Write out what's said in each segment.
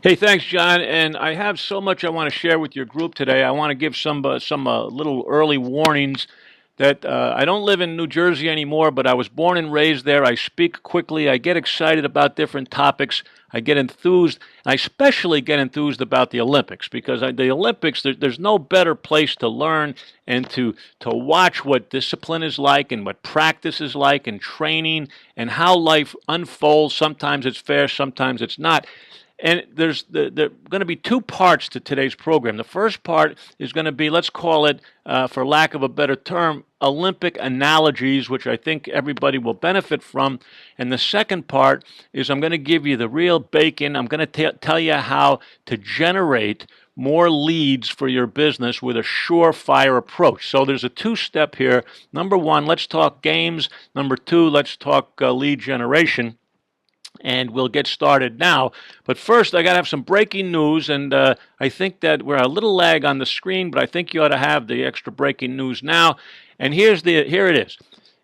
Hey, thanks, John. And I have so much I want to share with your group today. I want to give some little early warnings that I don't live in New Jersey anymore, but I was born and raised there. I speak quickly. I get excited about different topics. I get enthused. I especially get enthused about the Olympics because the Olympics, there's no better place to learn and to watch what discipline is like and what practice is like and training and how life unfolds. Sometimes it's fair, sometimes it's not. And there are going to be two parts to today's program. The first part is going to be, let's call it, for lack of a better term, Olympic analogies, which I think everybody will benefit from. And the second part is I'm going to give you the real bacon. I'm going to tell you how to generate more leads for your business with a surefire approach. So there's a two-step here. Number one, let's talk games. Number two, let's talk lead generation. And we'll get started now. But first, I got to have some breaking news, and I think that we're a little lag on the screen, but I think you ought to have the extra breaking news now. And here it is.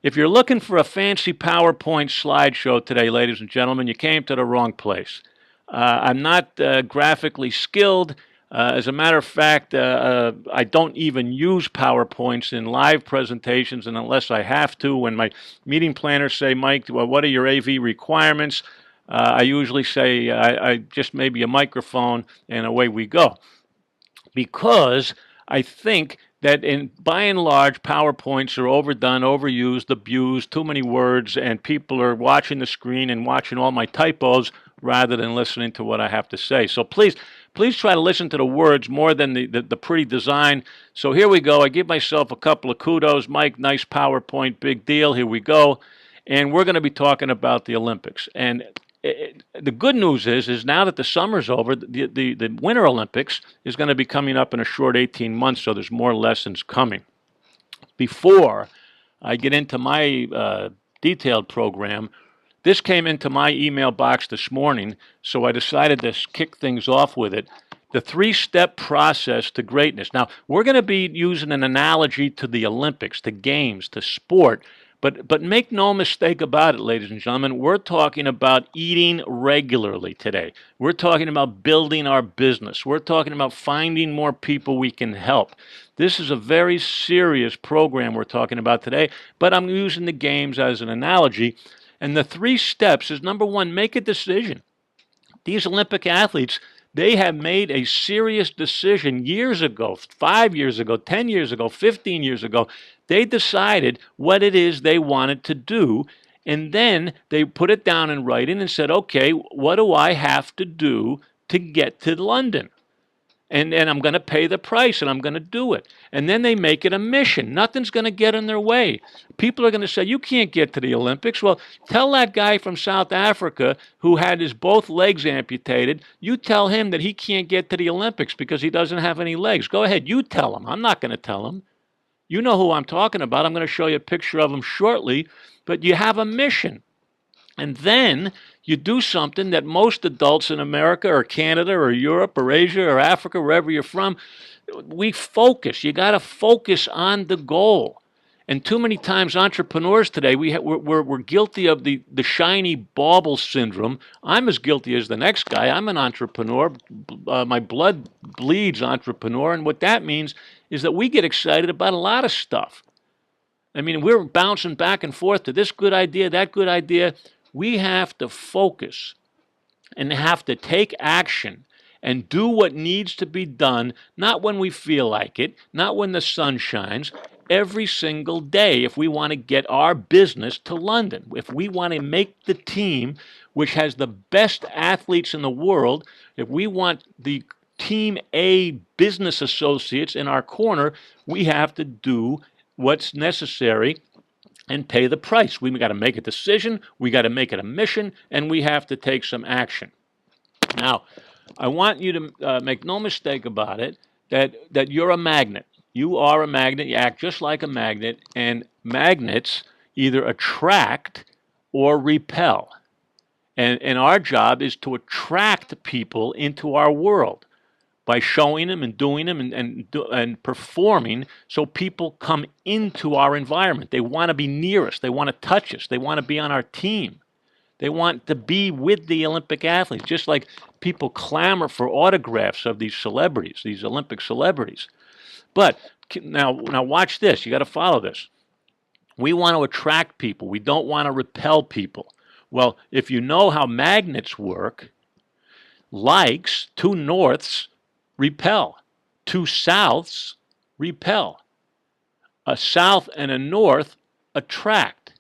If you're looking for a fancy PowerPoint slideshow today, ladies and gentlemen, you came to the wrong place. I'm not graphically skilled. As a matter of fact, I don't even use PowerPoints in live presentations, and unless I have to, when my meeting planners say, Mike, well, what are your AV requirements? I usually say I just maybe a microphone, and away we go. Because I think that by and large, PowerPoints are overdone, overused, abused, too many words, and people are watching the screen and watching all my typos rather than listening to what I have to say. So please try to listen to the words more than the pretty design. So here we go. I give myself a couple of kudos. Mike, nice PowerPoint, big deal. Here we go. And we're going to be talking about the Olympics. And the good news is now that the summer's over, the Winter Olympics is going to be coming up in a short 18 months, so there's more lessons coming. Before I get into my detailed program, this came into my email box this morning, so I decided to kick things off with it. The three-step process to greatness. Now, we're going to be using an analogy to the Olympics, to games, to sport. But make no mistake about it, ladies and gentlemen, we're talking about eating regularly today. We're talking about building our business. We're talking about finding more people we can help. This is a very serious program we're talking about today, but I'm using the games as an analogy. And the three steps is, number one, make a decision. These Olympic athletes, they have made a serious decision years ago, 5 years ago, 10 years ago, 15 years ago. They decided what it is they wanted to do, and then they put it down in writing and said, okay, what do I have to do to get to London? And I'm going to pay the price, and I'm going to do it. And then they make it a mission. Nothing's going to get in their way. People are going to say, you can't get to the Olympics. Well, tell that guy from South Africa who had his both legs amputated, you tell him that he can't get to the Olympics because he doesn't have any legs. Go ahead, you tell him. I'm not going to tell him. You know who I'm talking about. I'm going to show you a picture of him shortly, but you have a mission. And then you do something that most adults in America or Canada or Europe or Asia or Africa, wherever you're from, we focus. You got to focus on the goal. And too many times entrepreneurs today, we're guilty of the shiny bauble syndrome. I'm as guilty as the next guy. I'm an entrepreneur. My blood bleeds entrepreneur. And what that means is that we get excited about a lot of stuff. I mean, we're bouncing back and forth to this good idea, that good idea. We have to focus and have to take action and do what needs to be done, not when we feel like it, not when the sun shines, every single day if we want to get our business to London, if we want to make the team, which has the best athletes in the world, if we want the Team A business associates in our corner, we have to do what's necessary and pay the price. We got to make a decision, we got to make it a mission, and we have to take some action. Now, I want you to make no mistake about it, that you're a magnet. You are a magnet. You act just like a magnet, and magnets either attract or repel. And our job is to attract people into our world by showing them and doing them and performing so people come into our environment. They want to be near us. They want to touch us. They want to be on our team. They want to be with the Olympic athletes, just like people clamor for autographs of these celebrities, these Olympic celebrities. But now watch this. You got to follow this. We want to attract people. We don't want to repel people. Well, if you know how magnets work, likes, two norths repel, two souths repel. A south and a north attract.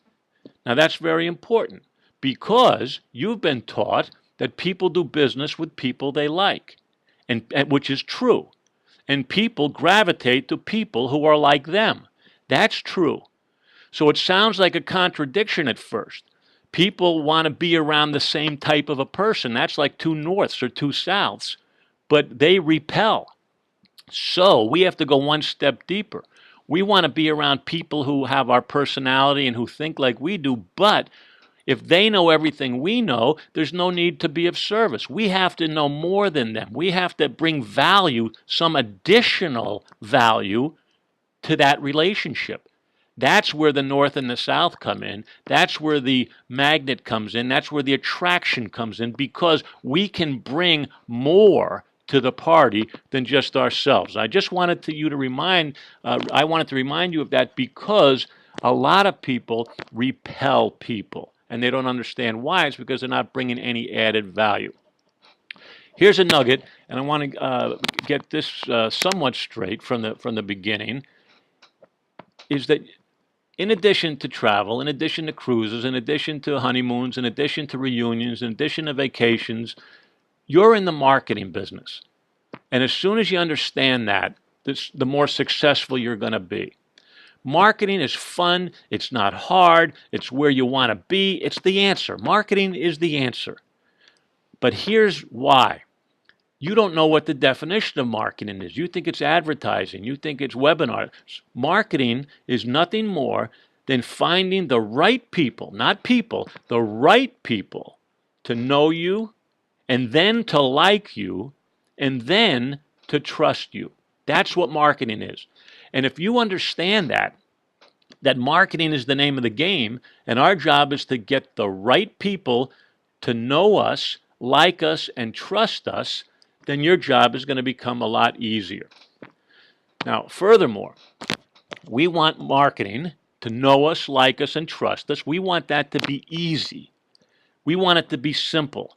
Now that's very important because you've been taught that people do business with people they like, and which is true. And people gravitate to people who are like them. That's true. So it sounds like a contradiction at first. People want to be around the same type of a person. That's like two norths or two souths, but they repel. So we have to go one step deeper. We want to be around people who have our personality and who think like we do, but if they know everything we know, there's no need to be of service. We have to know more than them. We have to bring value, some additional value to that relationship. That's where the North and the South come in. That's where the magnet comes in. That's where the attraction comes in, because we can bring more to the party than just ourselves. I just wanted you to remind, I wanted to remind you of that, because a lot of people repel people, and they don't understand why. It's because they're not bringing any added value. Here's a nugget, and I want to get this somewhat straight from the beginning, is that in addition to travel, in addition to cruises, in addition to honeymoons, in addition to reunions, in addition to vacations, you're in the marketing business. And as soon as you understand that, the more successful you're going to be. Marketing is fun. It's not hard. It's where you want to be. It's the answer. Marketing is the answer. But here's why. You don't know what the definition of marketing is. You think it's advertising. You think it's webinars. Marketing is nothing more than finding the right people, not people, the right people to know you, and then to like you, and then to trust you. That's what marketing is. And if you understand that marketing is the name of the game, and our job is to get the right people to know us, like us, and trust us, then your job is going to become a lot easier. Now, furthermore, we want marketing to know us, like us, and trust us. We want that to be easy. We want it to be simple.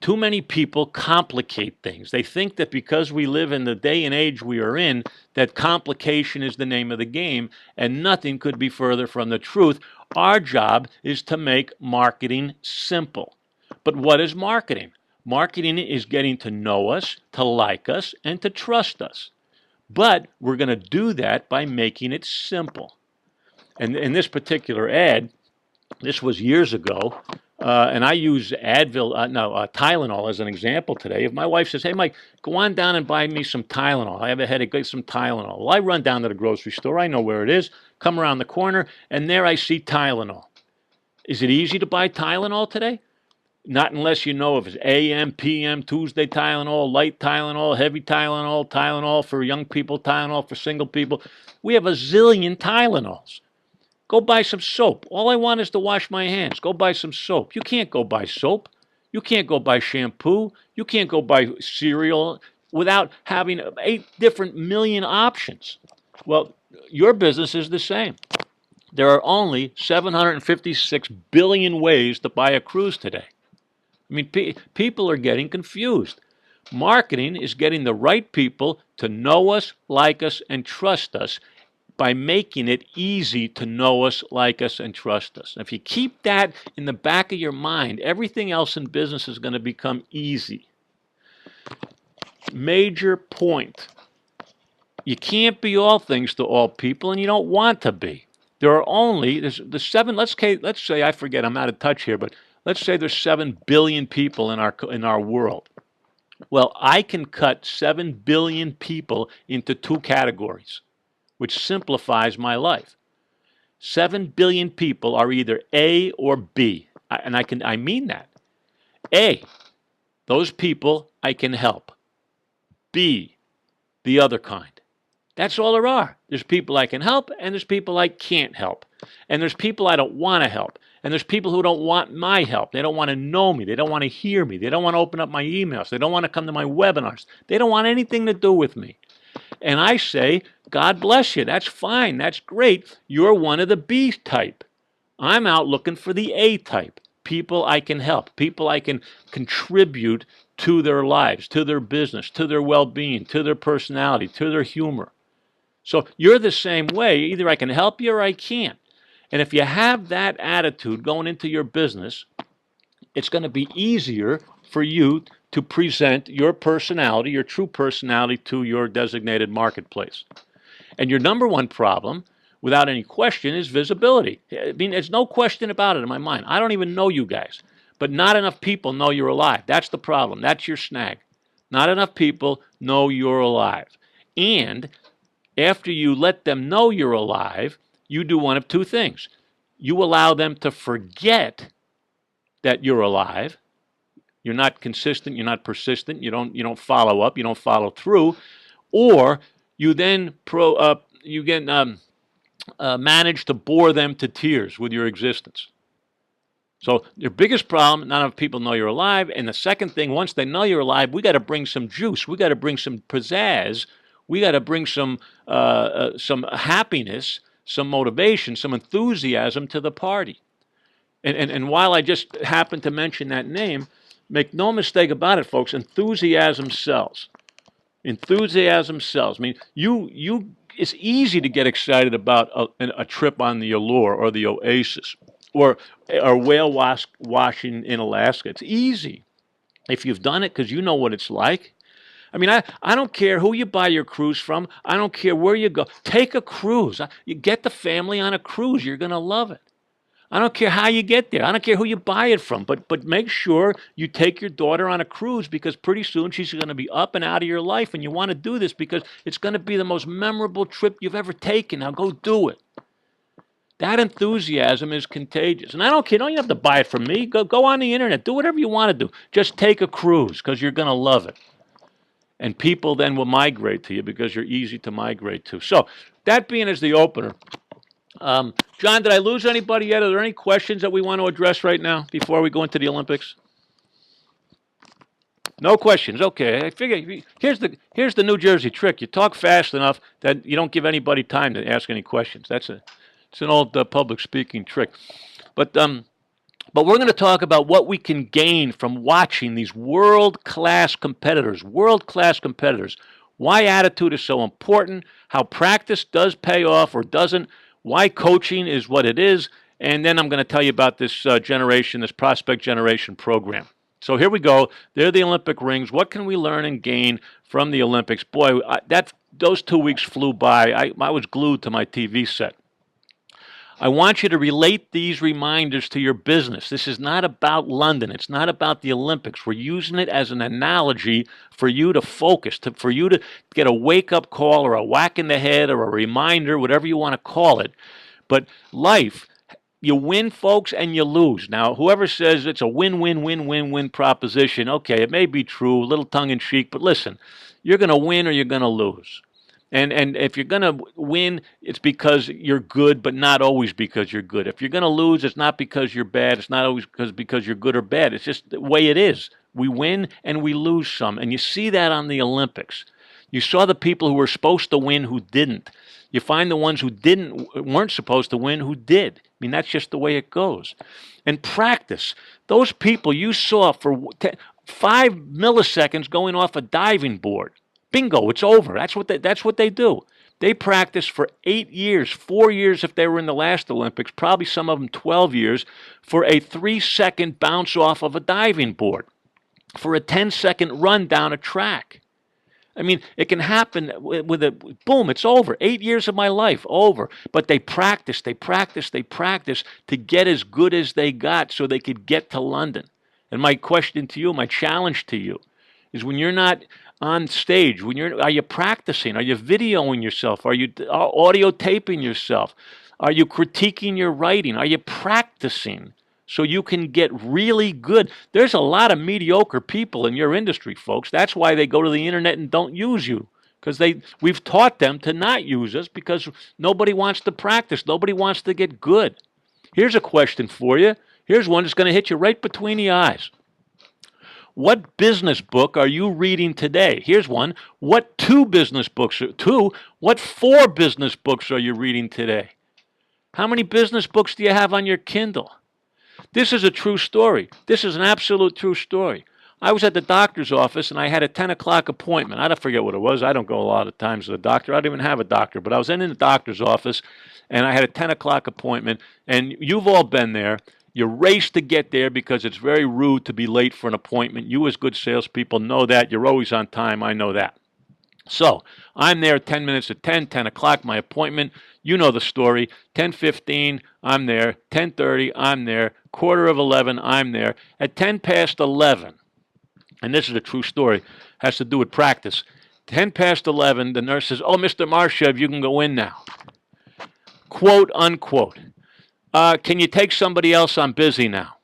Too many people complicate things. They think that because we live in the day and age we are in, that complication is the name of the game, and nothing could be further from the truth. Our job is to make marketing simple. But what is marketing? Marketing is getting to know us, to like us, and to trust us. But we're going to do that by making it simple. And in this particular ad, this was years ago, and I use Tylenol as an example today. If my wife says, "Hey, Mike, go on down and buy me some Tylenol. I have a headache, get some Tylenol." Well, I run down to the grocery store. I know where it is. Come around the corner, and there I see Tylenol. Is it easy to buy Tylenol today? Not unless you know if it's AM, PM, Tuesday Tylenol, light Tylenol, heavy Tylenol, Tylenol for young people, Tylenol for single people. We have a zillion Tylenols. Go buy some soap. All I want is to wash my hands. Go buy some soap. You can't go buy soap. You can't go buy shampoo. You can't go buy cereal without having 8 different million options. Well, your business is the same. There are only 756 billion ways to buy a cruise today. I mean, people are getting confused. Marketing is getting the right people to know us, like us, and trust us by making it easy to know us, like us, and trust us. And if you keep that in the back of your mind, everything else in business is going to become easy. Major point. You can't be all things to all people, and you don't want to be. There are only, there's the 7, let's say, I forget, I'm out of touch here, but let's say there's 7 billion people in our world. Well, I can cut 7 billion people into 2 categories, which simplifies my life. 7 billion people are either A or B, and I mean that. A, those people I can help. B, the other kind. That's all there are. There's people I can help, and there's people I can't help. And there's people I don't want to help. And there's people who don't want my help. They don't want to know me. They don't want to hear me. They don't want to open up my emails. They don't want to come to my webinars. They don't want anything to do with me. And I say, God bless you. That's fine. That's great. You're one of the B type. I'm out looking for the A type. People I can help. People I can contribute to their lives, to their business, to their well-being, to their personality, to their humor. So you're the same way. Either I can help you or I can't. And if you have that attitude going into your business, it's going to be easier for you to present your personality, your true personality, to your designated marketplace. And your number one problem, without any question, is visibility. I mean, there's no question about it in my mind. I don't even know you guys, but not enough people know you're alive. That's the problem. That's your snag. Not enough people know you're alive. And after you let them know you're alive, you do one of two things. You allow them to forget that you're alive. You're not consistent, you're not persistent, you don't follow up, you don't follow through, or you then manage to bore them to tears with your existence. So your biggest problem, not enough people know you're alive. And the second thing, once they know you're alive, we got to bring some juice. We got to bring some pizzazz. We got to bring some happiness, some motivation, some enthusiasm to the party. And while I just happened to mention that name, make no mistake about it, folks, enthusiasm sells. Enthusiasm sells. I mean, it's easy to get excited about a trip on the Allure or the Oasis or whale washing in Alaska. It's easy if you've done it because you know what it's like. I mean, I don't care who you buy your cruise from. I don't care where you go. Take a cruise. You get the family on a cruise. You're going to love it. I don't care how you get there. I don't care who you buy it from, but make sure you take your daughter on a cruise because pretty soon she's going to be up and out of your life, and you want to do this because it's going to be the most memorable trip you've ever taken. Now go do it. That enthusiasm is contagious. And I don't care. You don't have to buy it from me. Go on the internet. Do whatever you want to do. Just take a cruise because you're going to love it. And people then will migrate to you because you're easy to migrate to. So that being as the opener, John, did I lose anybody yet? Are there any questions that we want to address right now before we go into the Olympics? No questions. Okay. I figure here's the New Jersey trick. You talk fast enough that you don't give anybody time to ask any questions. It's an old public speaking trick. But we're going to talk about what we can gain from watching these world-class competitors. World-class competitors. Why attitude is so important. How practice does pay off or doesn't. Why coaching is what it is, and then I'm going to tell you about this this prospect generation program. So here we go. There are the Olympic rings. What can we learn and gain from the Olympics? Boy, those 2 weeks flew by. I was glued to my TV set. I want you to relate these reminders to your business. This is not about London. It's not about the Olympics. We're using it as an analogy for you to focus, for you to get a wake-up call or a whack in the head or a reminder, whatever you want to call it. But life, you win, folks, and you lose. Now, whoever says it's a win-win-win-win-win proposition, okay, it may be true, a little tongue-in-cheek, but listen, you're going to win or you're going to lose. And if you're going to win, it's because you're good, but not always because you're good. If you're going to lose, it's not because you're bad. It's not always because you're good or bad. It's just the way it is. We win and we lose some. And you see that on the Olympics. You saw the people who were supposed to win who didn't. You find the ones who weren't supposed to win who did. I mean, that's just the way it goes. And practice. Those people you saw for 5 milliseconds going off a diving board. Bingo, it's over. That's what they do. They practice for 8 years, 4 years if they were in the last Olympics, probably some of them 12 years, for a 3-second bounce off of a diving board, for a 10-second run down a track. I mean, it can happen with a boom, it's over. 8 years of my life, over. But they practice to get as good as they got so they could get to London. And my question to you, my challenge to you, is when you're not on stage, are you practicing? Are you videoing yourself? Are you audio taping yourself? Are you critiquing your writing? Are you practicing so you can get really good? There's a lot of mediocre people in your industry, folks. That's why they go to the internet and don't use you, because we've taught them to not use us because nobody wants to practice. Nobody wants to get good. Here's a question for you. Here's one that's going to hit you right between the eyes. What business book are you reading today? Here's one. What four business books are you reading today? How many business books do you have on your Kindle? This is a true story. This is an absolute true story. I was at the doctor's office and I had a 10 o'clock appointment. I don't forget what it was. I don't go a lot of times to the doctor. I don't even have a doctor, but I was in the doctor's office and I had a 10 o'clock appointment. And you've all been there. You race to get there because it's very rude to be late for an appointment. You as good salespeople know that. You're always on time. I know that. So I'm there 10 minutes at 10 o'clock, my appointment. You know the story. 10:15, I'm there. 10:30, I'm there. Quarter of 11, I'm there. At 10 past 11, and this is a true story, has to do with practice. 10 past 11, the nurse says, "Oh, Mr. Marshev, you can go in now." Quote, unquote. Can you take somebody else? I'm busy now.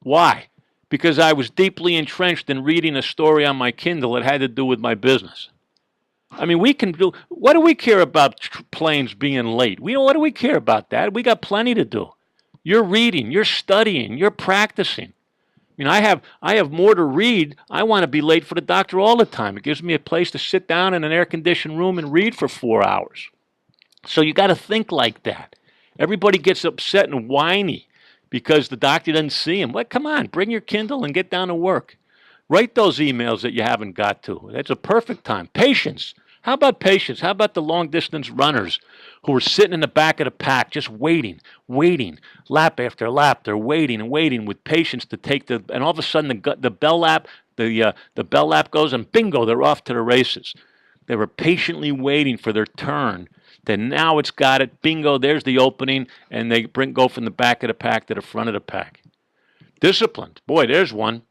Why? Because I was deeply entrenched in reading a story on my Kindle that had to do with my business. I mean, what do we care about planes being late? What do we care about that? We got plenty to do. You're reading, you're studying, you're practicing. I mean, I have more to read. I want to be late for the doctor all the time. It gives me a place to sit down in an air-conditioned room and read for 4 hours. So you got to think like that. Everybody gets upset and whiny because the doctor doesn't see him. Well, come on, bring your Kindle and get down to work. Write those emails that you haven't got to. That's a perfect time. Patience. How about patience? How about the long-distance runners who are sitting in the back of the pack just waiting, lap after lap. They're waiting and waiting with patience to take and all of a sudden the bell lap goes and bingo, they're off to the races. They were patiently waiting for their turn. Then now it's got it. Bingo, there's the opening, and they go from the back of the pack to the front of the pack. Disciplined. Boy, there's one.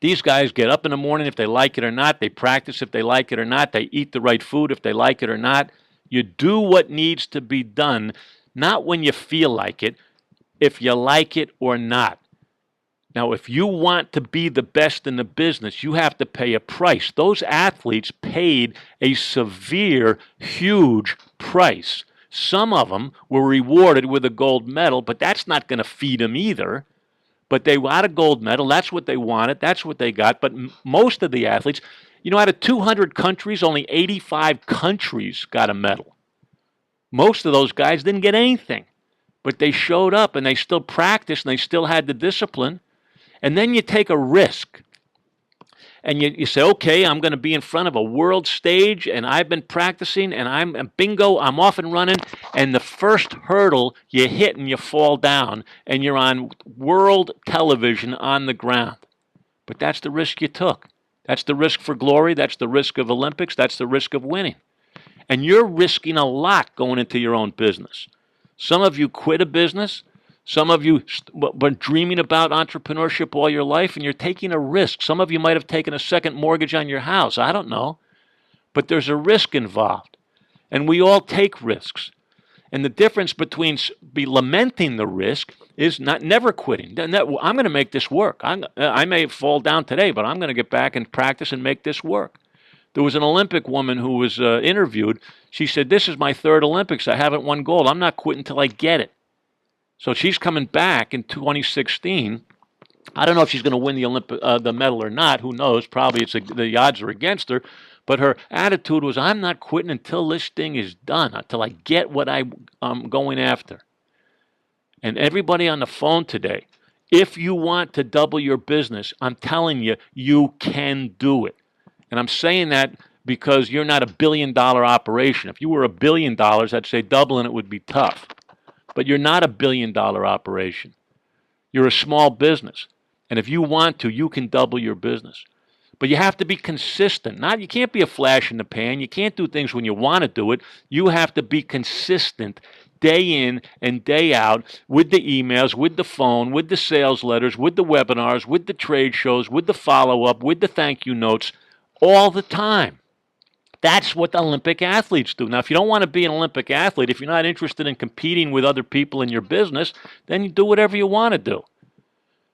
These guys get up in the morning if they like it or not. They practice if they like it or not. They eat the right food if they like it or not. You do what needs to be done, not when you feel like it, if you like it or not. Now, if you want to be the best in the business, you have to pay a price. Those athletes paid a severe, huge price. Some of them were rewarded with a gold medal, but that's not going to feed them either. But they got a gold medal. That's what they wanted. That's what they got. But most of the athletes, out of 200 countries, only 85 countries got a medal. Most of those guys didn't get anything. But they showed up and they still practiced and they still had the discipline. And then you take a risk. And you say, okay, I'm going to be in front of a world stage, and I've been practicing, and bingo, I'm off and running, and the first hurdle you hit and you fall down, and you're on world television on the ground. But that's the risk you took. That's the risk for glory. That's the risk of Olympics. That's the risk of winning. And you're risking a lot going into your own business. Some of you quit a business. Some of you been dreaming about entrepreneurship all your life, and you're taking a risk. Some of you might have taken a second mortgage on your house. I don't know. But there's a risk involved. And we all take risks. And the difference between lamenting the risk is never quitting. I'm going to make this work. I may fall down today, but I'm going to get back and practice and make this work. There was an Olympic woman who was interviewed. She said, "This is my third Olympics. I haven't won gold. I'm not quitting until I get it." So she's coming back in 2016. I don't know if she's going to win the medal or not. Who knows? Probably the odds are against her. But her attitude was, I'm not quitting until this thing is done, until I get what I'm going after. And everybody on the phone today, if you want to double your business, I'm telling you, you can do it. And I'm saying that because you're not $1 billion operation. If you were $1 billion, I'd say doubling it would be tough. But you're not $1 billion operation. You're a small business. And if you want to, you can double your business. But you have to be consistent. You can't be a flash in the pan. You can't do things when you want to do it. You have to be consistent day in and day out with the emails, with the phone, with the sales letters, with the webinars, with the trade shows, with the follow-up, with the thank you notes, all the time. That's what the Olympic athletes do. Now, if you don't want to be an Olympic athlete, if you're not interested in competing with other people in your business, then you do whatever you want to do.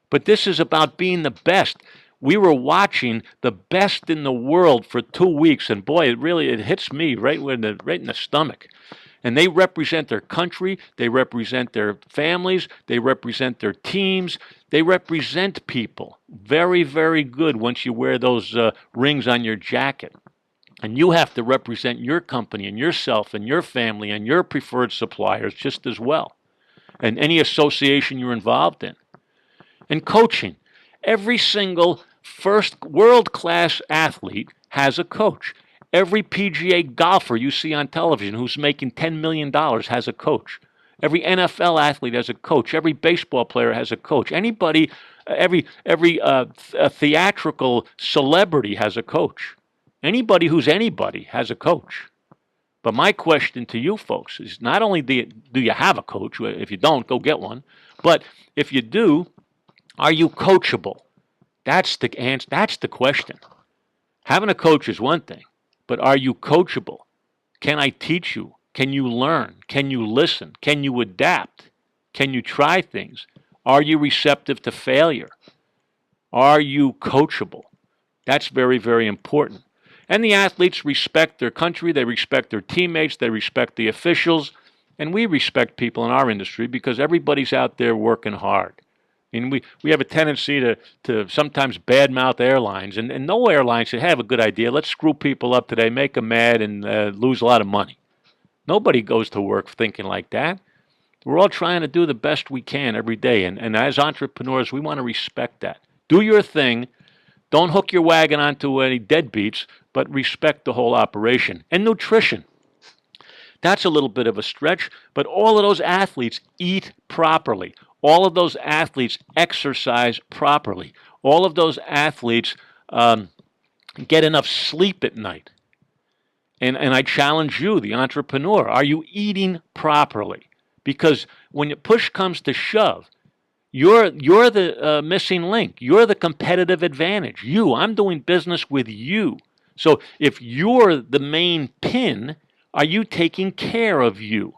But this is about being the best. We were watching the best in the world for 2 weeks, and boy, it hits me right in the stomach. And they represent their country, they represent their families, they represent their teams, they represent people. Very, very good once you wear those rings on your jacket. And you have to represent your company and yourself and your family and your preferred suppliers just as well, and any association you're involved in. And coaching. Every single first world-class athlete has a coach. Every PGA golfer you see on television who's making $10 million has a coach. Every NFL athlete has a coach. Every baseball player has a coach. Anybody, every theatrical celebrity has a coach. Anybody who's anybody has a coach. But my question to you folks is not only do you have a coach, if you don't, go get one, but if you do, are you coachable? That's the answer. That's the question. Having a coach is one thing, but are you coachable? Can I teach you? Can you learn? Can you listen? Can you adapt? Can you try things? Are you receptive to failure? Are you coachable? That's very, very important. And the athletes respect their country, they respect their teammates, they respect the officials, and we respect people in our industry because everybody's out there working hard. I mean, we have a tendency to sometimes badmouth airlines, and no airline should have a good idea. Let's screw people up today, make them mad, and lose a lot of money. Nobody goes to work thinking like that. We're all trying to do the best we can every day, and as entrepreneurs, we want to respect that. Do your thing. Don't hook your wagon onto any deadbeats, but respect the whole operation. And nutrition. That's a little bit of a stretch, but all of those athletes eat properly. All of those athletes exercise properly. All of those athletes get enough sleep at night. And I challenge you, the entrepreneur, are you eating properly? Because when push comes to shove, you're the missing link. You're the competitive advantage. I'm doing business with you. So if you're the main pin, are you taking care of you?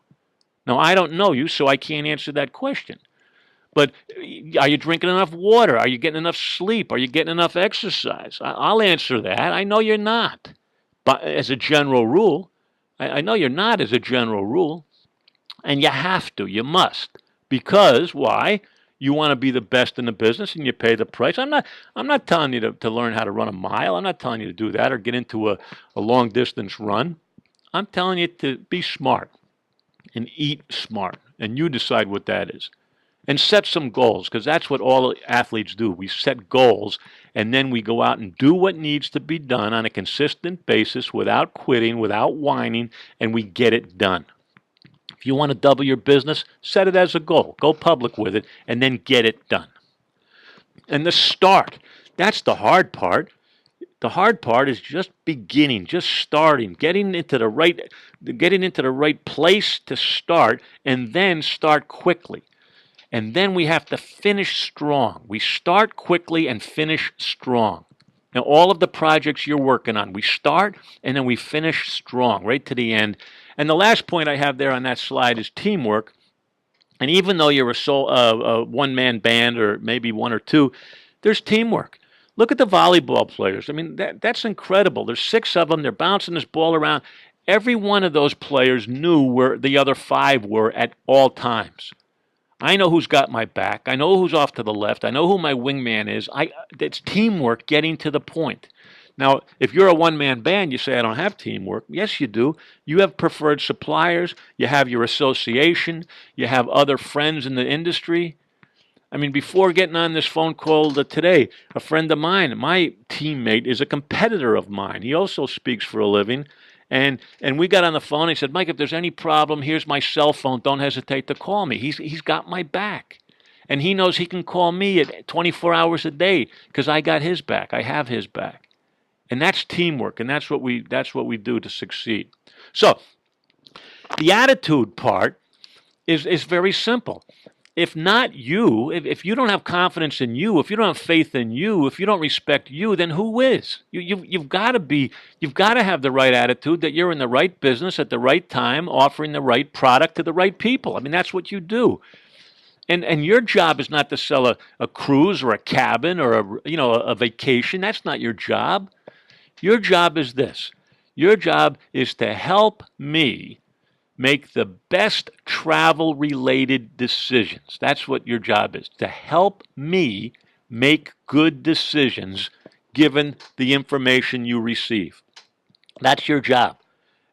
Now, I don't know you, so I can't answer that question. But are you drinking enough water? Are you getting enough sleep? Are you getting enough exercise? I'll answer that. I know you're not. But as a general rule, I know you're not as a general rule. And you have to. You must. Because, why? You want to be the best in the business and you pay the price. I'm not telling you to learn how to run a mile. I'm not telling you to do that or get into a long distance run. I'm telling you to be smart and eat smart. And you decide what that is. And set some goals, because that's what all athletes do. We set goals, and then we go out and do what needs to be done on a consistent basis without quitting, without whining, and we get it done. If you want to double your business, set it as a goal. Go public with it, and then get it done. And the start, that's the hard part. The hard part is just beginning, just starting, getting into the right place to start, and then start quickly. And then we have to finish strong. We start quickly and finish strong. Now, all of the projects you're working on, we start and then we finish strong, right to the end. And the last point I have there on that slide is teamwork. And even though you're a one-man band or maybe one or two, there's teamwork. Look at the volleyball players. I mean, that's incredible. There's 6 of them. They're bouncing this ball around. Every one of those players knew where the other 5 were at all times. I know who's got my back. I know who's off to the left. I know who my wingman is. It's teamwork getting to the point. Now, if you're a one-man band, you say, I don't have teamwork. Yes, you do. You have preferred suppliers. You have your association. You have other friends in the industry. I mean, before getting on this phone call today, a friend of mine, my teammate, is a competitor of mine. He also speaks for a living. And we got on the phone and he said, Mike, if there's any problem, here's my cell phone. Don't hesitate to call me. He's got my back. And he knows he can call me at 24 hours a day because I got his back. I have his back. And that's teamwork, and that's what we do to succeed. So the attitude part is very simple. If not you, if you don't have confidence in you, if you don't have faith in you, if you don't respect you, then who is? You've got to have the right attitude that you're in the right business at the right time, offering the right product to the right people. I mean, that's what you do. And your job is not to sell a cruise or a cabin or a vacation. That's not your job. Your job is this. Your job is to help me make the best travel-related decisions. That's what your job is, to help me make good decisions given the information you receive. That's your job.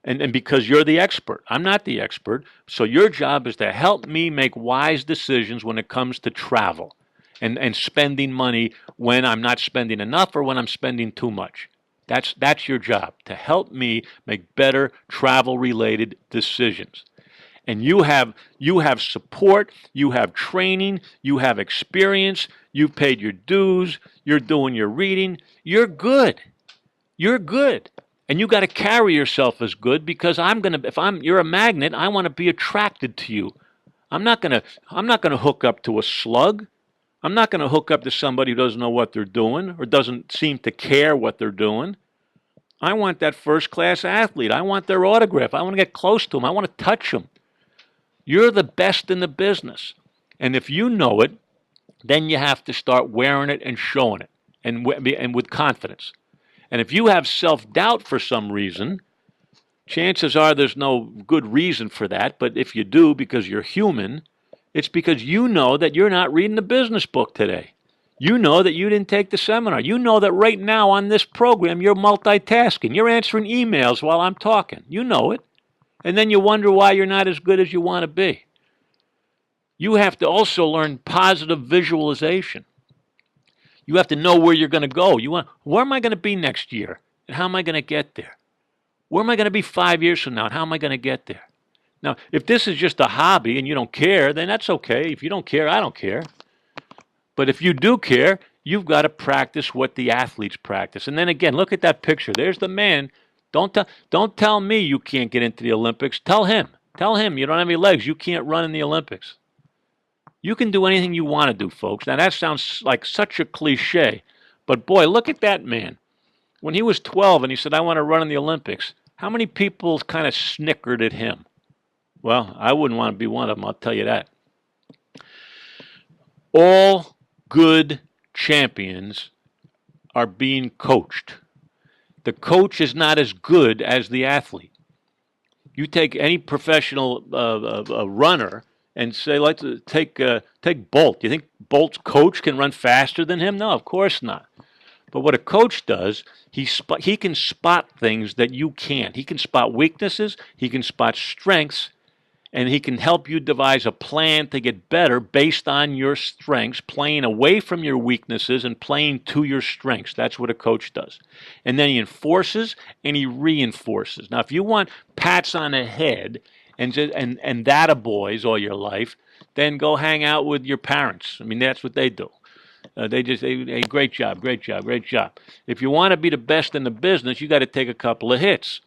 And because you're the expert, I'm not the expert. So your job is to help me make wise decisions when it comes to travel and spending money when I'm not spending enough or when I'm spending too much. That's your job, to help me make better travel-related decisions. And you have support, you have training, you have experience, you've paid your dues, you're doing your reading, you're good. You're good. And you got to carry yourself as good, because you're a magnet, I want to be attracted to you. I'm not going to hook up to a slug. I'm not going to hook up to somebody who doesn't know what they're doing or doesn't seem to care what they're doing. I want that first-class athlete. I want their autograph. I want to get close to them. I want to touch them. You're the best in the business. And if you know it, then you have to start wearing it and showing it, and with confidence. And if you have self-doubt for some reason, chances are there's no good reason for that. But if you do, because you're human, it's because you know that you're not reading the business book today. You know that you didn't take the seminar. You know that right now on this program you're multitasking. You're answering emails while I'm talking. You know it. And then you wonder why you're not as good as you want to be. You have to also learn positive visualization. You have to know where you're going to go. Where am I going to be next year? And how am I going to get there? Where am I going to be 5 years from now? And how am I going to get there? Now, if this is just a hobby and you don't care, then that's okay. If you don't care, I don't care. But if you do care, you've got to practice what the athletes practice. And then again, look at that picture. There's the man. Don't tell me you can't get into the Olympics. Tell him. Tell him you don't have any legs. You can't run in the Olympics. You can do anything you want to do, folks. Now, that sounds like such a cliche. But boy, look at that man. When he was 12 and he said, I want to run in the Olympics, how many people kind of snickered at him? Well, I wouldn't want to be one of them, I'll tell you that. All good champions are being coached. The coach is not as good as the athlete. You take any professional runner and say, let's take Bolt. Do you think Bolt's coach can run faster than him? No, of course not. But what a coach does, he can spot things that you can't. He can spot weaknesses, he can spot strengths, and he can help you devise a plan to get better based on your strengths, playing away from your weaknesses and playing to your strengths. That's what a coach does. And then he enforces and he reinforces. Now, if you want pats on the head and that boys all your life, then go hang out with your parents. I mean, that's what they do. Hey, great job, great job, great job. If you want to be the best in the business, you got to take a couple of hits.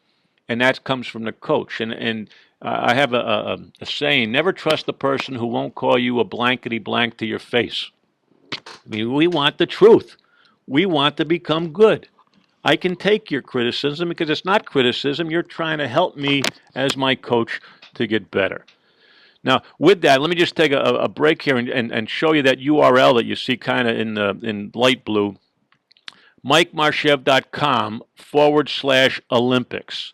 And that comes from the coach. And I have a saying, never trust the person who won't call you a blankety blank to your face. I mean, we want the truth. We want to become good. I can take your criticism because it's not criticism. You're trying to help me as my coach to get better. Now, with that, let me just take a break here and show you that URL that you see kind of in light blue, MikeMarshev.com/Olympics.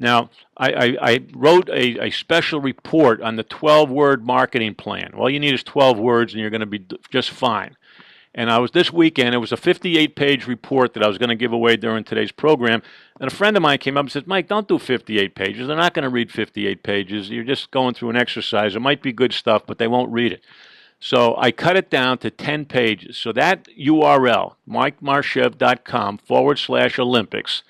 Now, I wrote a special report on the 12-word marketing plan. All you need is 12 words and you're going to be just fine. And this weekend, it was a 58-page report that I was going to give away during today's program. And a friend of mine came up and said, Mike, don't do 58 pages. They're not going to read 58 pages. You're just going through an exercise. It might be good stuff, but they won't read it. So I cut it down to 10 pages. So that URL, MikeMarshev.com/Olympics,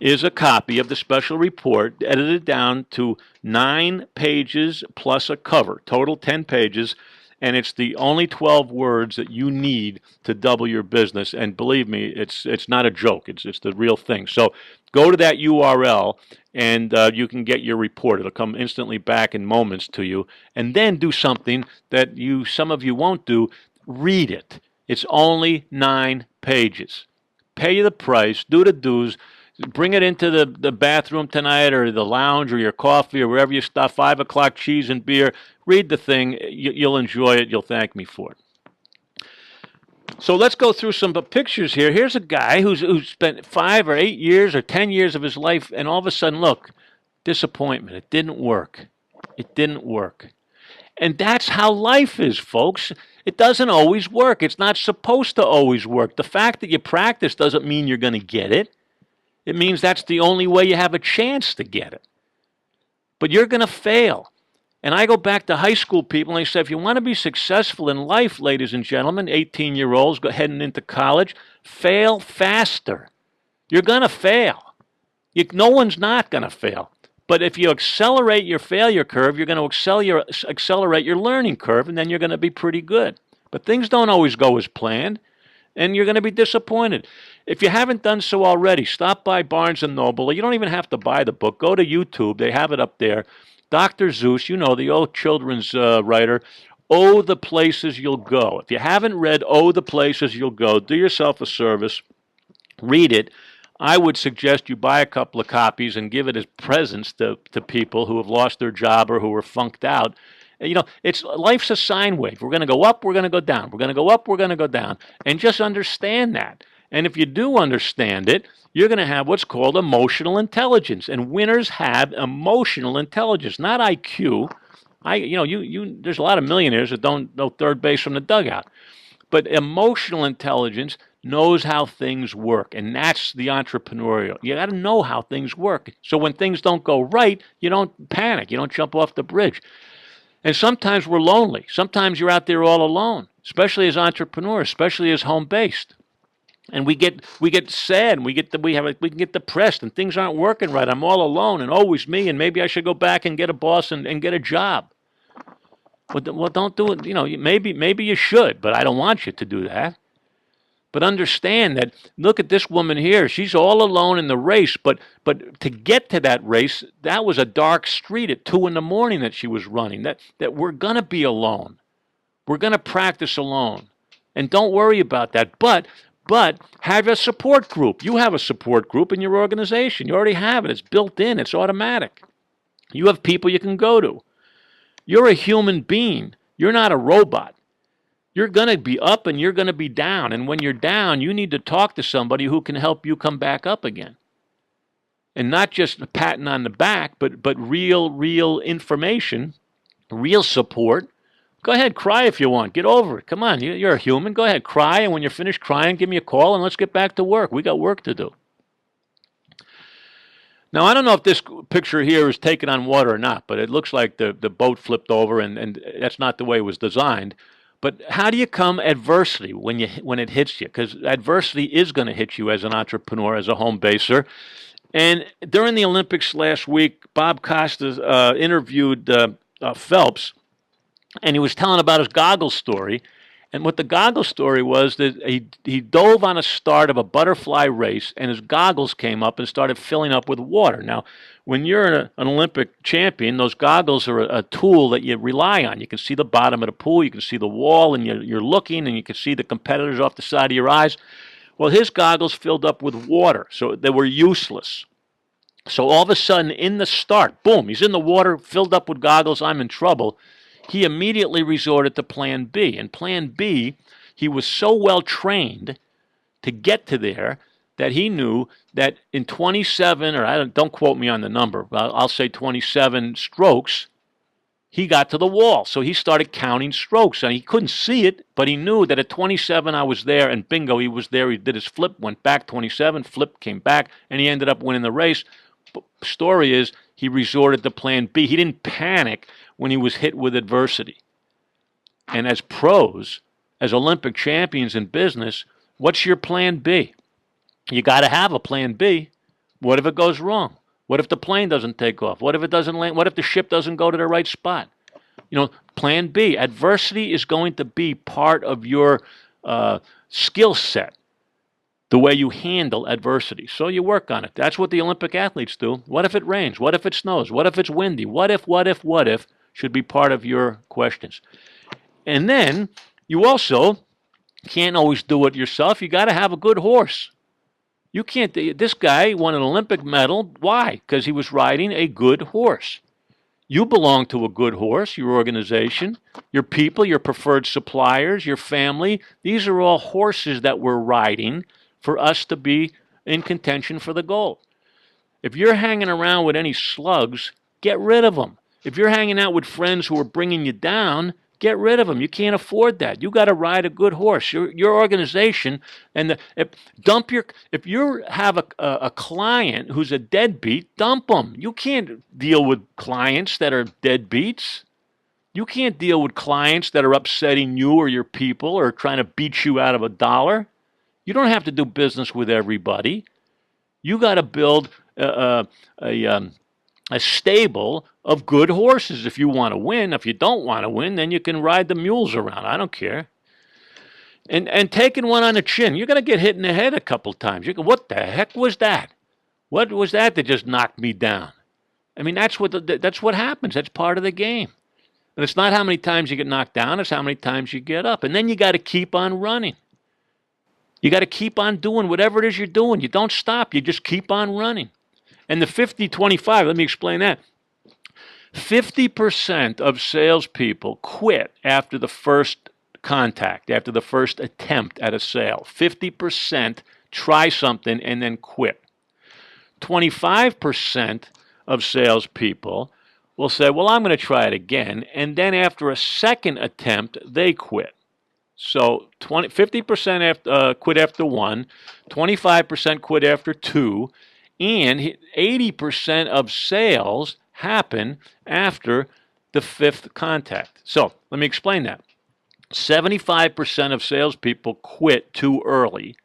is a copy of the special report, edited down to 9 pages plus a cover, total 10 pages, and it's the only 12 words that you need to double your business. And believe me, it's not a joke. It's the real thing. So go to that URL, and you can get your report. It'll come instantly back in moments to you. And then do something that some of you won't do. Read it. It's only 9 pages. Pay the price. Do the dues. Bring it into the bathroom tonight or the lounge or your coffee or wherever you stop, 5 o'clock, cheese and beer. Read the thing. You'll enjoy it. You'll thank me for it. So let's go through some pictures here. Here's a guy who's spent 5 or 8 years or 10 years of his life, and all of a sudden, look, Disappointment. It didn't work. It didn't work. And that's how life is, folks. It doesn't always work. It's not supposed to always work. The fact that you practice doesn't mean you're going to get it. It means that's the only way you have a chance to get it. But you're going to fail. And I go back to high school people and I say, if you want to be successful in life, ladies and gentlemen, 18-year-olds heading into college, fail faster. You're going to fail. No one's not going to fail. But if you accelerate your failure curve, you're going to accelerate your learning curve, and then you're going to be pretty good. But things don't always go as planned, and you're going to be disappointed. If you haven't done so already, stop by Barnes & Noble. You don't even have to buy the book. Go to YouTube. They have it up there. Dr. Seuss, you know, the old children's writer, Oh, the Places You'll Go. If you haven't read Oh, the Places You'll Go, do yourself a service. Read it. I would suggest you buy a couple of copies and give it as presents to people who have lost their job or who are funked out. You know, life's a sine wave. We're going to go up, we're going to go down. We're going to go up, we're going to go down. And just understand that. And if you do understand it, you're going to have what's called emotional intelligence. And winners have emotional intelligence, not IQ. There's a lot of millionaires that don't know third base from the dugout. But emotional intelligence knows how things work, and that's the entrepreneurial. You got to know how things work. So when things don't go right, you don't panic. You don't jump off the bridge. And sometimes we're lonely. Sometimes you're out there all alone, especially as entrepreneurs, especially as home-based. And we get sad, and we can get depressed, and things aren't working right. I'm all alone, and always me, and maybe I should go back and get a boss and get a job. Well, don't do it. You know, maybe you should, but I don't want you to do that. But understand that, look at this woman here. She's all alone in the race, but to get to that race, that was a dark street at 2 a.m. that she was running. That we're going to be alone. We're going to practice alone. And don't worry about that. But have a support group. You have a support group in your organization. You already have it. It's built in. It's automatic. You have people you can go to. You're a human being. You're not a robot. You're going to be up and you're going to be down. And when you're down, you need to talk to somebody who can help you come back up again. And not just a patting on the back, but real information, real support. Go ahead, cry if you want. Get over it. Come on, you're a human. Go ahead, cry. And when you're finished crying, give me a call and let's get back to work. We got work to do. Now, I don't know if this picture here is taken on water or not, but it looks like the boat flipped over, and that's not the way it was designed. But how do you come adversity when it hits you? Because adversity is going to hit you as an entrepreneur, as a home baser. And during the Olympics last week, Bob Costa interviewed Phelps, and he was telling about his goggles story. And what the goggles story was that he dove on a start of a butterfly race, and his goggles came up and started filling up with water. Now, when you're an Olympic champion, those goggles are a tool that you rely on. You can see the bottom of the pool, you can see the wall, and you're looking, and you can see the competitors off the side of your eyes. Well, his goggles filled up with water, so they were useless. So all of a sudden, in the start, boom, he's in the water, filled up with goggles, I'm in trouble. He immediately resorted to Plan B. And Plan B, he was so well trained to get to there that he knew that in 27, or don't quote me on the number, but I'll say 27 strokes, he got to the wall. So he started counting strokes. And he couldn't see it, but he knew that at 27 I was there, and bingo, he was there. He did his flip, went back 27, flip, came back, and he ended up winning the race. Story is, he resorted to Plan B. He didn't panic when he was hit with adversity. And as pros, as Olympic champions in business, what's your Plan B? You got to have a Plan B. What if it goes wrong? What if the plane doesn't take off? What if it doesn't land? What if the ship doesn't go to the right spot? You know, Plan B. Adversity is going to be part of your skill set, the way you handle adversity. So you work on it. That's what the Olympic athletes do. What if it rains? What if it snows? What if it's windy? What if should be part of your questions. And then you also can't always do it yourself. You got to have a good horse. You can't. This guy won an Olympic medal. Why? Because he was riding a good horse. You belong to a good horse, your organization, your people, your preferred suppliers, your family. These are all horses that we're riding for us to be in contention for the gold. If you're hanging around with any slugs, get rid of them. If you're hanging out with friends who are bringing you down, get rid of them. You can't afford that. You got to ride a good horse. Your organization and if you have a client who's a deadbeat, dump them. You can't deal with clients that are deadbeats. You can't deal with clients that are upsetting you or your people or trying to beat you out of a dollar. You don't have to do business with everybody. You got to build a stable of good horses if you want to win. If you don't want to win, then you can ride the mules around. I don't care. And taking one on the chin, you're going to get hit in the head a couple times. You go, what the heck was that? What was that just knocked me down? I mean, that's what happens. That's part of the game. And it's not how many times you get knocked down, it's how many times you get up. And then you got to keep on running. You got to keep on doing whatever it is you're doing. You don't stop. You just keep on running. And the 50-25, let me explain that. 50% of salespeople quit after the first contact, after the first attempt at a sale. 50% try something and then quit. 25% of salespeople will say, well, I'm going to try it again. And then after a second attempt, they quit. So 50% quit after one, 25% quit after two, and 80% of sales happen after the fifth contact. So let me explain that. 75% of salespeople quit too early.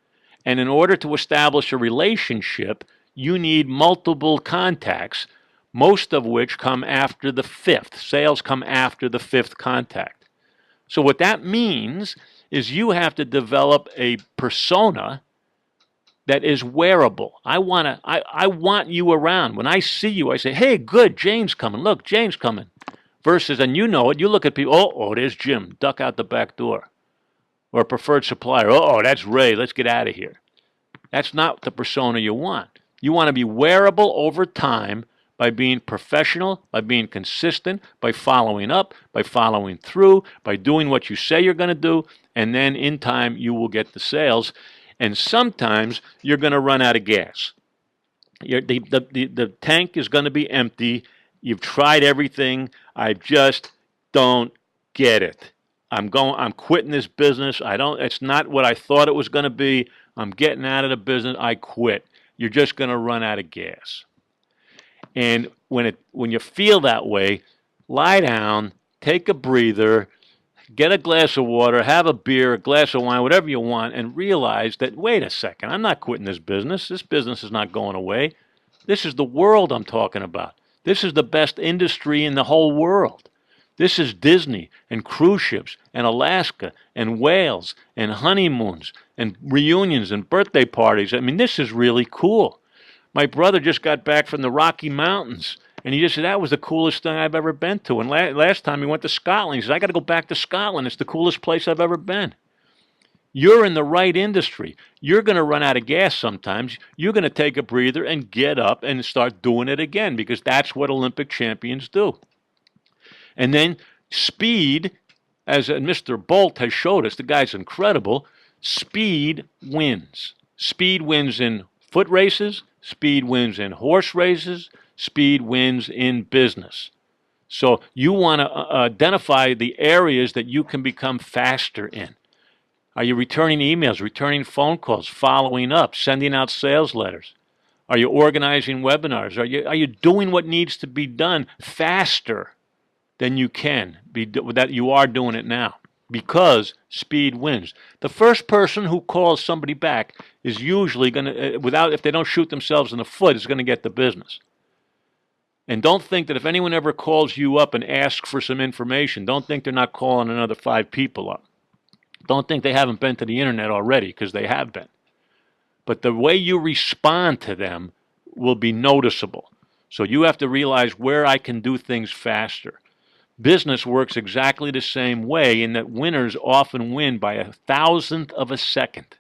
And in order to establish a relationship, you need multiple contacts, most of which come after the fifth. Sales come after the fifth contact. So what that means is you have to develop a persona that is wearable. I want you around. When I see you, I say, hey, good, Jane's coming. Look, Jane's coming. Versus, and you know it, you look at people, oh, there's Jim. Duck out the back door. Or a preferred supplier. Oh, that's Ray. Let's get out of here. That's not the persona you want. You want to be wearable over time by being professional, by being consistent, by following up, by following through, by doing what you say you're going to do, and then in time you will get the sales. And sometimes you're going to run out of gas. The tank is going to be empty. You've tried everything. I just don't get it. I'm quitting this business. It's not what I thought it was going to be. I'm getting out of the business. I quit. You're just going to run out of gas. And when you feel that way, lie down, take a breather, get a glass of water, have a beer, a glass of wine, whatever you want, and realize that, wait a second, I'm not quitting this business. This business is not going away. This is the world I'm talking about. This is the best industry in the whole world. This is Disney and cruise ships and Alaska and whales and honeymoons and reunions and birthday parties. I mean, this is really cool. My brother just got back from the Rocky Mountains, and he just said, that was the coolest thing I've ever been to. And last time he went to Scotland, he said, I got to go back to Scotland. It's the coolest place I've ever been. You're in the right industry. You're going to run out of gas sometimes. You're going to take a breather and get up and start doing it again, because that's what Olympic champions do. And then speed, as Mr. Bolt has showed us, the guy's incredible, speed wins. Speed wins in foot races. Speed wins in horse races. Speed wins in business. So you want to identify the areas that you can become faster in. Are you returning emails, returning phone calls, following up, sending out sales letters? Are you organizing webinars? Are you doing what needs to be done faster than you can be, that you are doing it now? Because speed wins. The first person who calls somebody back is usually going to, if they don't shoot themselves in the foot, is going to get the business. And don't think that if anyone ever calls you up and asks for some information, don't think they're not calling another 5 people up. Don't think they haven't been to the internet already, because they have been. But the way you respond to them will be noticeable. So you have to realize where I can do things faster. Business works exactly the same way, in that winners often win by 1,000th of a second.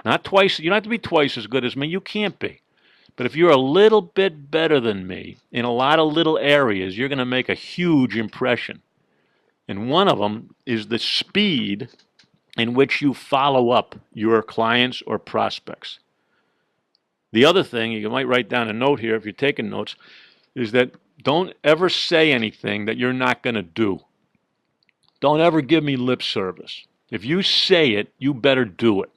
Not twice. You don't have to be twice as good as me. You can't be. But if you're a little bit better than me in a lot of little areas, you're going to make a huge impression. And one of them is the speed in which you follow up your clients or prospects. The other thing, you might write down a note here if you're taking notes, is that don't ever say anything that you're not going to do. Don't ever give me lip service. If you say it, you better do it.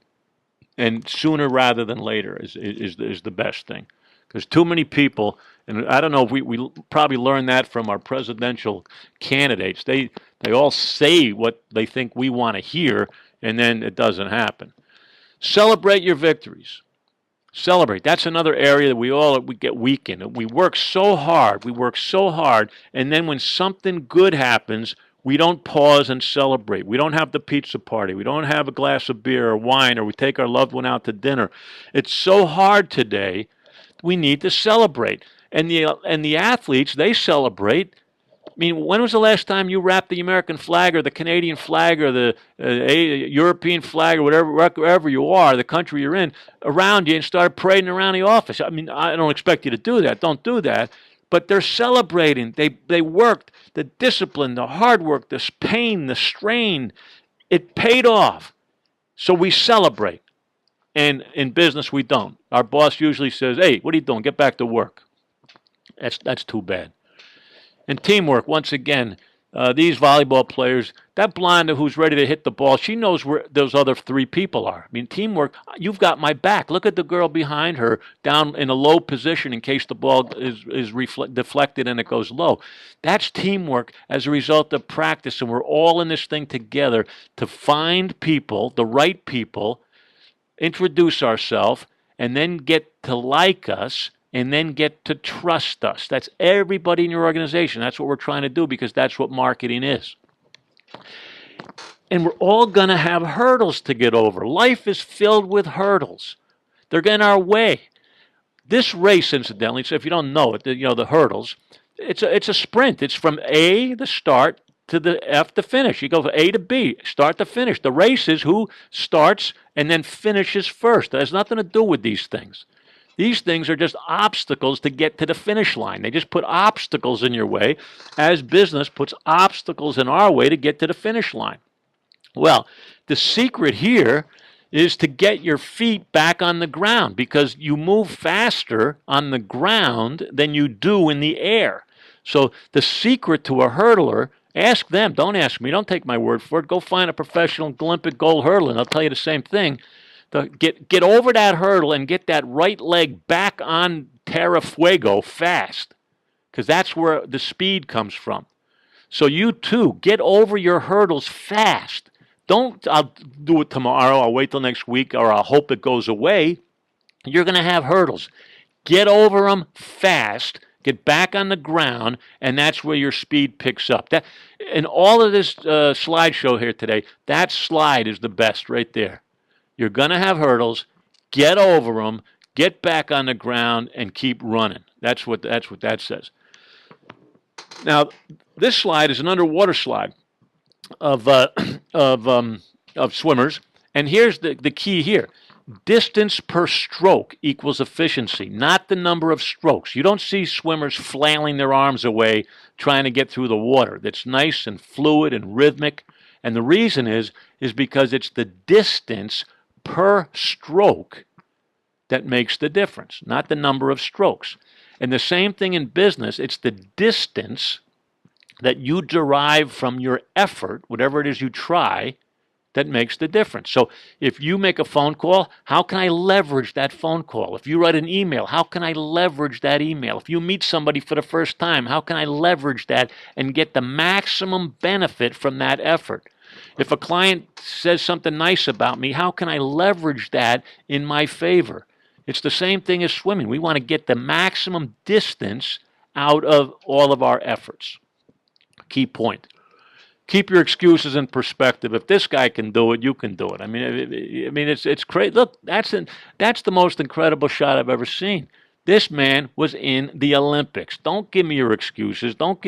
And sooner rather than later is the best thing. Because too many people, and I don't know if we probably learned that from our presidential candidates. They all say what they think we want to hear, and then it doesn't happen. Celebrate your victories. Celebrate. That's another area that we get weak in. We work so hard. We work so hard, and then when something good happens, we don't pause and celebrate. We don't have the pizza party. We don't have a glass of beer or wine, or we take our loved one out to dinner. It's so hard today. We need to celebrate. And the athletes, they celebrate. I mean, when was the last time you wrapped the American flag or the Canadian flag or the European flag or wherever you are, the country you're in, around you and started parading around the office? I mean, I don't expect you to do that. Don't do that. But they're celebrating. They worked. The discipline, the hard work, the pain, the strain, it paid off. So we celebrate. And in business, we don't. Our boss usually says, "Hey, what are you doing? Get back to work." That's too bad. And teamwork, once again, these volleyball players, that blonde who's ready to hit the ball, she knows where those other three people are. I mean, teamwork, you've got my back. Look at the girl behind her down in a low position in case the ball is deflected and it goes low. That's teamwork as a result of practice, and we're all in this thing together to find people, the right people, introduce ourselves, and then get to like us, and then get to trust us. That's everybody in your organization. That's what we're trying to do, because that's what marketing is. And we're all going to have hurdles to get over. Life is filled with hurdles. They're getting our way. This race, incidentally, so if you don't know it, the hurdles, it's a sprint. It's from A, the start, to the F, the finish. You go from A to B, start to finish. The race is who starts and then finishes first. It has nothing to do with these things. These things are just obstacles to get to the finish line. They just put obstacles in your way, as business puts obstacles in our way to get to the finish line. Well, the secret here is to get your feet back on the ground, because you move faster on the ground than you do in the air. So the secret to a hurdler, ask them. Don't ask me. Don't take my word for it. Go find a professional Olympic gold hurdler, and they'll tell you the same thing. Get over that hurdle and get that right leg back on Terra Fuego fast, because that's where the speed comes from. So you too, get over your hurdles fast. Don't, "I'll do it tomorrow, I'll wait till next week, or I'll hope it goes away." You're going to have hurdles. Get over them fast, get back on the ground, and that's where your speed picks up. In all of this slideshow here today, that slide is the best right there. You're going to have hurdles. Get over them. Get back on the ground and keep running. That's what that says. Now, this slide is an underwater slide of swimmers, and here's the key here: distance per stroke equals efficiency, not the number of strokes. You don't see swimmers flailing their arms away trying to get through the water. That's nice and fluid and rhythmic, and the reason is because it's the distance per stroke that makes the difference, not the number of strokes. And the same thing in business, it's the distance that you derive from your effort, whatever it is you try, that makes the difference. So if you make a phone call, how can I leverage that phone call? If you write an email, how can I leverage that email? If you meet somebody for the first time, how can I leverage that and get the maximum benefit from that effort? If a client says something nice about me, how can I leverage that in my favor? It's the same thing as swimming. We want to get the maximum distance out of all of our efforts. Key point. Keep your excuses in perspective. If this guy can do it, you can do it. I mean, it's crazy. Look, that's the most incredible shot I've ever seen. This man was in the Olympics. Don't give me your excuses. Don't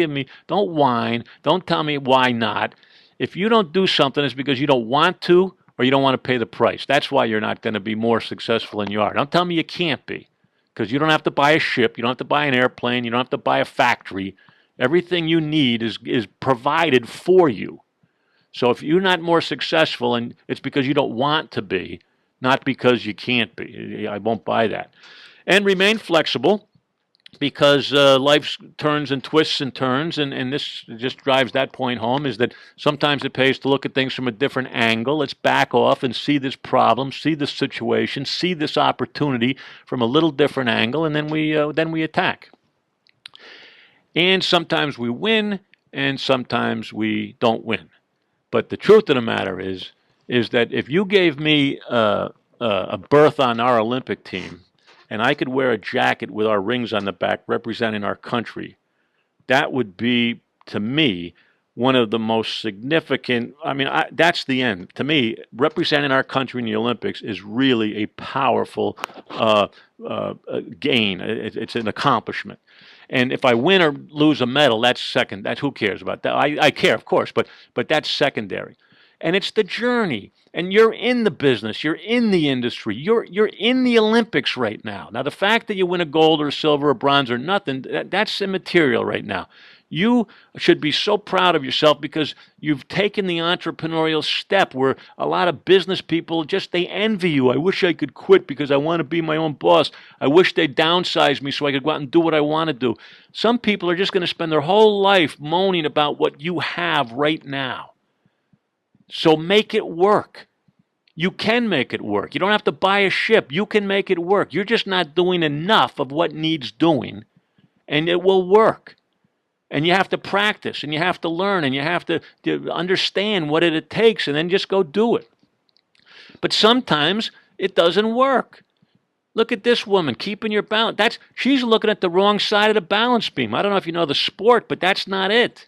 whine. Don't tell me why not. If you don't do something, it's because you don't want to, or you don't want to pay the price. That's why you're not going to be more successful than you are. Don't tell me you can't be, because you don't have to buy a ship. You don't have to buy an airplane. You don't have to buy a factory. Everything you need is provided for you. So if you're not more successful, and it's because you don't want to be, not because you can't be. I won't buy that. and remain flexible because life turns and twists and turns, and this just drives that point home, is that sometimes it pays to look at things from a different angle. Let's back off and see this problem, see this situation, see this opportunity from a little different angle, and then we attack. And sometimes we win, and sometimes we don't win. But the truth of the matter is that if you gave me a berth on our Olympic team, and I could wear a jacket with our rings on the back representing our country, that would be, to me, one of the most significant. I mean, that's the end. To me, representing our country in the Olympics is really a powerful gain. It's an accomplishment. And if I win or lose a medal, that's second. That's who cares about that. I care, of course, but that's secondary. And it's the journey. And you're in the business, you're in the industry, you're in the Olympics right now. Now, the fact that you win a gold or a silver or bronze or nothing, that's immaterial right now. You should be so proud of yourself because you've taken the entrepreneurial step where a lot of business people just, they envy you. I wish I could quit because I want to be my own boss. I wish they'd downsize me so I could go out and do what I want to do. Some people are just going to spend their whole life moaning about what you have right now. So make it work. You can make it work. You don't have to buy a ship. You can make it work. You're just not doing enough of what needs doing, and it will work. And you have to practice, and you have to learn, and you have to understand what it takes, and then just go do it. But sometimes it doesn't work. Look at this woman keeping your balance. She's looking at the wrong side of the balance beam. I don't know if you know the sport, but that's not it.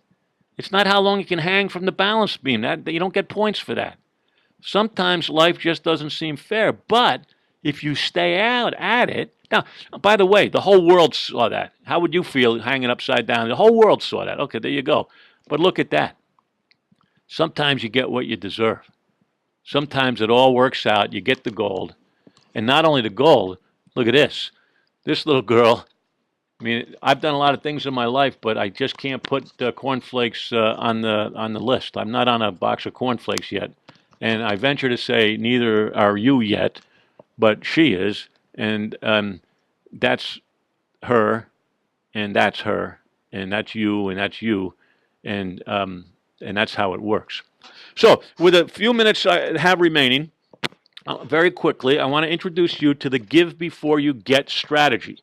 It's not how long you can hang from the balance beam. You don't get points for that. Sometimes life just doesn't seem fair. But if you stay out at it, now, by the way, the whole world saw that. How would you feel hanging upside down? The whole world saw that. Okay, there you go. But look at that. Sometimes you get what you deserve. Sometimes it all works out. You get the gold. And not only the gold, look at this. This little girl, I mean, I've done a lot of things in my life, but I just can't put cornflakes on the list. I'm not on a box of cornflakes yet. And I venture to say neither are you yet, but she is. And that's her, and that's her, and that's you, and that's you. And that's how it works. So with a few minutes I have remaining, very quickly, I want to introduce you to the Give Before You Get strategy.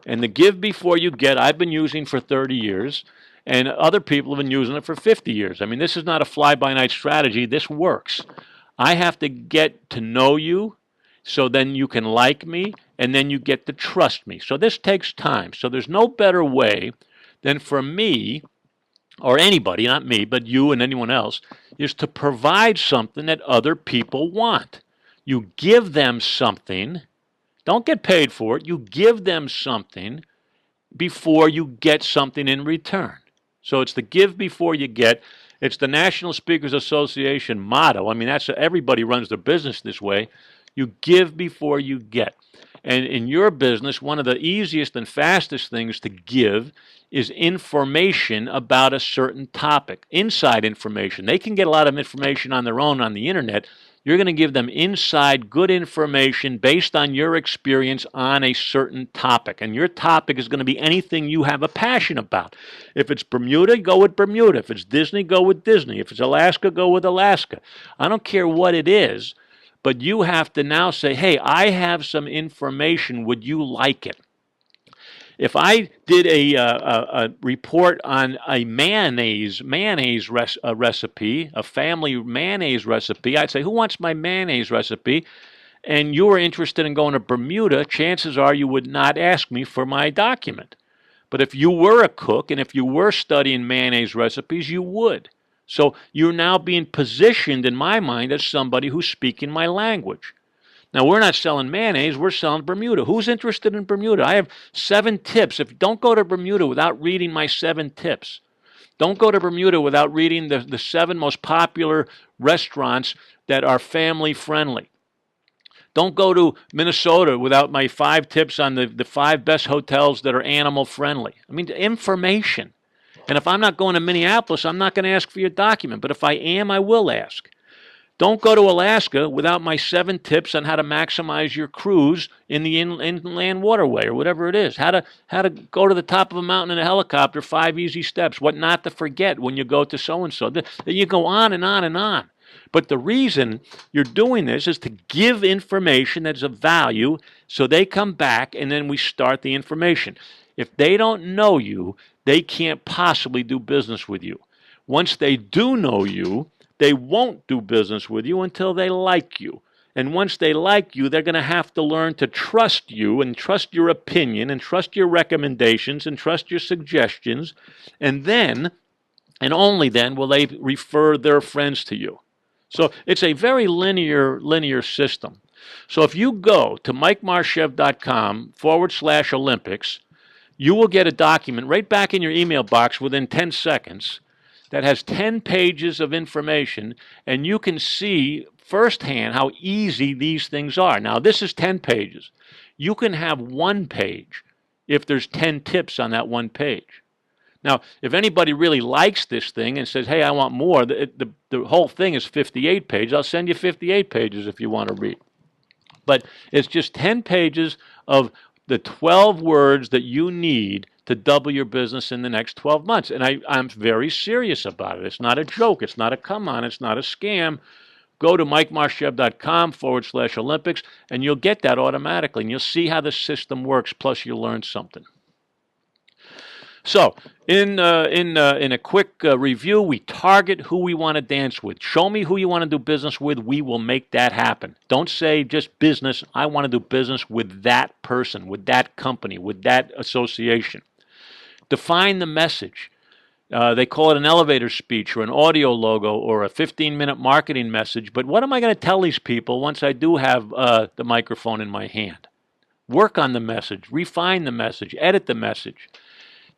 And the Give Before You Get I've been using for 30 years, and other people have been using it for 50 years. I mean, this is not a fly-by-night strategy. This works. I have to get to know you, so then you can like me, and then you get to trust me. So this takes time. So there's no better way than for me, or anybody, not me, but you and anyone else, is to provide something that other people want. You give them something. Don't get paid for it. You give them something before you get something in return. So it's the give before you get. It's the National Speakers Association motto. I mean, everybody runs their business this way. You give before you get. And in your business, one of the easiest and fastest things to give is information about a certain topic, inside information. They can get a lot of information on their own on the internet. You're going to give them inside good information based on your experience on a certain topic. And your topic is going to be anything you have a passion about. If it's Bermuda, go with Bermuda. If it's Disney, go with Disney. If it's Alaska, go with Alaska. I don't care what it is, but you have to now say, hey, I have some information. Would you like it? If I did a report on a mayonnaise recipe, a family mayonnaise recipe, I'd say, who wants my mayonnaise recipe? And you were interested in going to Bermuda, chances are you would not ask me for my document. But if you were a cook and if you were studying mayonnaise recipes, you would. So you're now being positioned in my mind as somebody who's speaking my language. Now, we're not selling mayonnaise, we're selling Bermuda. Who's interested in Bermuda? I have 7 tips. Don't go to Bermuda without reading my 7 tips. Don't go to Bermuda without reading the 7 most popular restaurants that are family friendly. Don't go to Minnesota without my 5 tips on the 5 best hotels that are animal friendly. I mean, information. And if I'm not going to Minneapolis, I'm not going to ask for your document. But if I am, I will ask. Don't go to Alaska without my 7 tips on how to maximize your cruise in the inland waterway or whatever it is. How to go to the top of a mountain in a helicopter, 5 easy steps. What not to forget when you go to so and so. You go on and on and on. But the reason you're doing this is to give information that's of value so they come back and then we start the information. If they don't know you, they can't possibly do business with you. Once they do know you, they won't do business with you until they like you. And once they like you, they're going to have to learn to trust you and trust your opinion and trust your recommendations and trust your suggestions. And then, and only then, will they refer their friends to you. So it's a very linear system. So if you go to MikeMarshev.com/Olympics, you will get a document right back in your email box within 10 seconds that has 10 pages of information, and you can see firsthand how easy these things are. Now, this is 10 pages. You can have 1 page if there's 10 tips on that 1 page. Now, if anybody really likes this thing and says, hey, I want more, the whole thing is 58 pages. I'll send you 58 pages if you want to read. But it's just 10 pages of the 12 words that you need to double your business in the next 12 months. And I'm very serious about it. It's not a joke. It's not a come on. It's not a scam. Go to MikeMarshev.com/Olympics, and you'll get that automatically. And you'll see how the system works, plus you'll learn something. So, in a quick review, we target who we want to dance with. Show me who you want to do business with. We will make that happen. Don't say just business. I want to do business with that person, with that company, with that association. Define the message. They call it an elevator speech or an audio logo or a 15-minute marketing message. But what am I going to tell these people once I do have the microphone in my hand? Work on the message. Refine the message. Edit the message.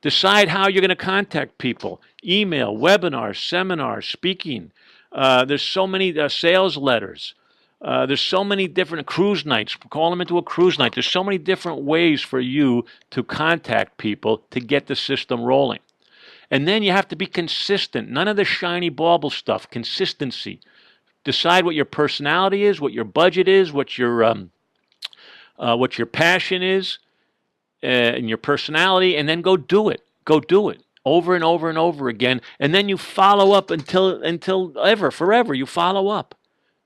Decide how you're going to contact people. Email, webinars, seminars, speaking. There's so many sales letters. There's so many different cruise nights. Call them into a cruise night. There's so many different ways for you to contact people to get the system rolling. And then you have to be consistent. None of the shiny bauble stuff. Consistency. Decide what your personality is, what your budget is, what your passion is, and your personality, and then go do it. Go do it over and over and over again. And then you follow up until forever. You follow up.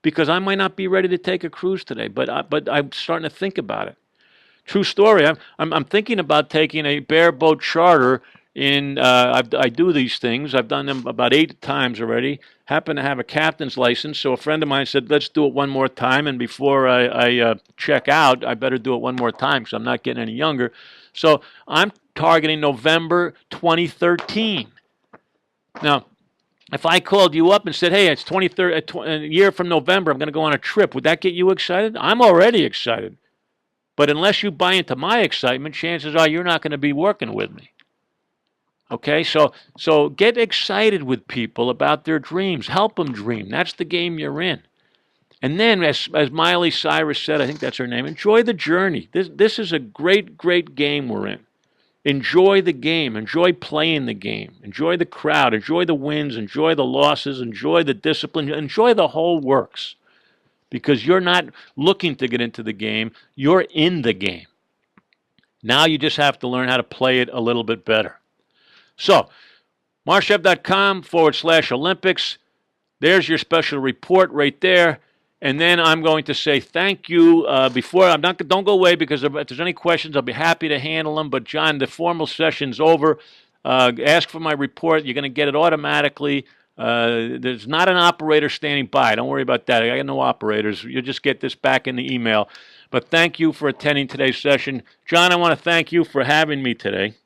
Because I might not be ready to take a cruise today, but I'm starting to think about it. True story. I'm thinking about taking a bareboat charter. I do these things. I've done them about 8 times already. Happen to have a captain's license, so a friend of mine said, "Let's do it one more time." And before I check out, I better do it one more time because I'm not getting any younger. So I'm targeting November 2013. Now, if I called you up and said, hey, it's 23rd, a year from November, I'm going to go on a trip, would that get you excited? I'm already excited. But unless you buy into my excitement, chances are you're not going to be working with me. Okay, so get excited with people about their dreams. Help them dream. That's the game you're in. And then, as Miley Cyrus said, I think that's her name, enjoy the journey. This is a great, great game we're in. Enjoy the game. Enjoy playing the game. Enjoy the crowd. Enjoy the wins. Enjoy the losses. Enjoy the discipline. Enjoy the whole works. Because you're not looking to get into the game. You're in the game. Now you just have to learn how to play it a little bit better. So, Marshev.com/Olympics. There's your special report right there. And then I'm going to say thank you don't go away because if there's any questions, I'll be happy to handle them. But John, the formal session's over. Ask for my report. You're going to get it automatically. There's not an operator standing by. Don't worry about that. I got no operators. You'll just get this back in the email. But thank you for attending today's session. John, I want to thank you for having me today.